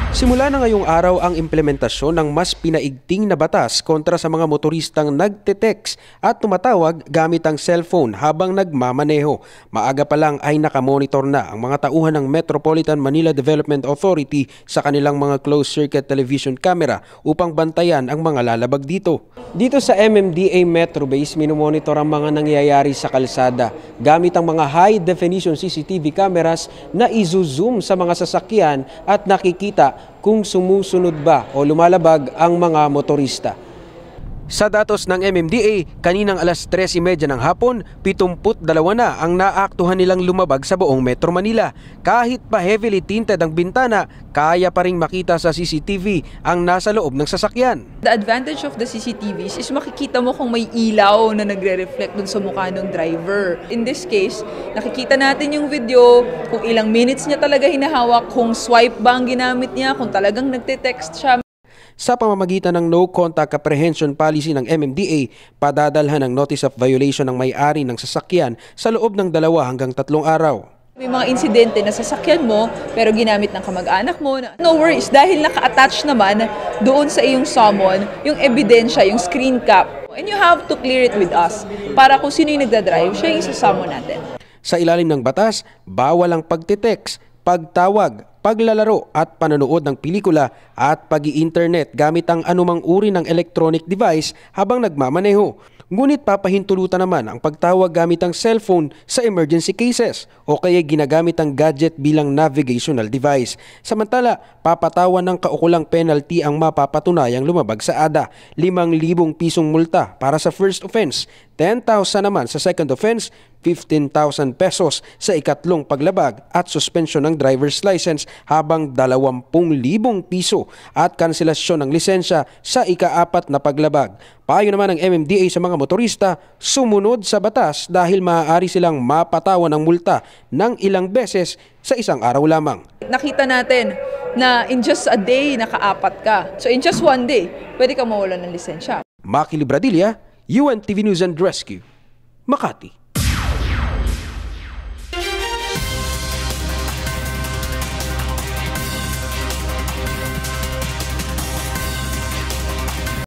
Simula na ngayong araw ang implementasyon ng mas pinaigting na batas kontra sa mga motoristang nagte-text at tumatawag gamit ang cellphone habang nagmamaneho. Maaga pa lang ay nakamonitor na ang mga tauhan ng Metropolitan Manila Development Authority sa kanilang mga closed-circuit television camera upang bantayan ang mga lalabag dito. Dito sa MMDA Metro Base, minomonitor ang mga nangyayari sa kalsada gamit ang mga high-definition CCTV cameras na izo-zoom sa mga sasakyan at nakikita kung sumusunod ba o lumalabag ang mga motorista. Sa datos ng MMDA, kaninang alas 3:30 ng hapon, 72 na ang naaktuhan nilang lumabag sa buong Metro Manila. Kahit pa heavily tinted ang bintana, kaya pa ring makita sa CCTV ang nasa loob ng sasakyan. The advantage of the CCTVs is makikita mo kung may ilaw na nagre-reflect dun sa mukha ng driver. In this case, nakikita natin yung video, kung ilang minutes niya talaga hinahawak, kung swipe ba ang ginamit niya, kung talagang nagte-text siya. Sa pamamagitan ng No Contact Apprehension Policy ng MMDA, padadalhan ng Notice of Violation ng may-ari ng sasakyan sa loob ng 2 hanggang 3 araw. May mga insidente na sasakyan mo pero ginamit ng kamag-anak mo. No worries, dahil naka-attach naman doon sa iyong summon yung ebidensya, yung screen cap. And you have to clear it with us para kung sino yung nagdadrive, siya yung isasummon natin. Sa ilalim ng batas, bawal ang pagtitext, pagtawag, paglalaro at panonood ng pelikula at pag-i-internet gamit ang anumang uri ng electronic device habang nagmamaneho. Ngunit papahintulutan naman ang pagtawag gamit ang cellphone sa emergency cases o kaya ginagamit ang gadget bilang navigational device. Samantala, papatawan ng kaukulang penalty ang mapapatunayang lumabag sa ADA, 5,000 pisong multa para sa first offense, 10,000 naman sa second offense, 15,000 pesos sa ikatlong paglabag at suspension ng driver's license habang 20,000 piso at kanselasyon ng lisensya sa ika-4 na paglabag. Payo naman ng MMDA sa mga motorista, sumunod sa batas dahil maaari silang mapatawan ng multa ng ilang beses sa isang araw lamang. Nakita natin na in just a day naka-4 ka. So in just one day, pwede ka mawalan ng lisensya. Maki Libradilla, UNTV News and Rescue, Makati.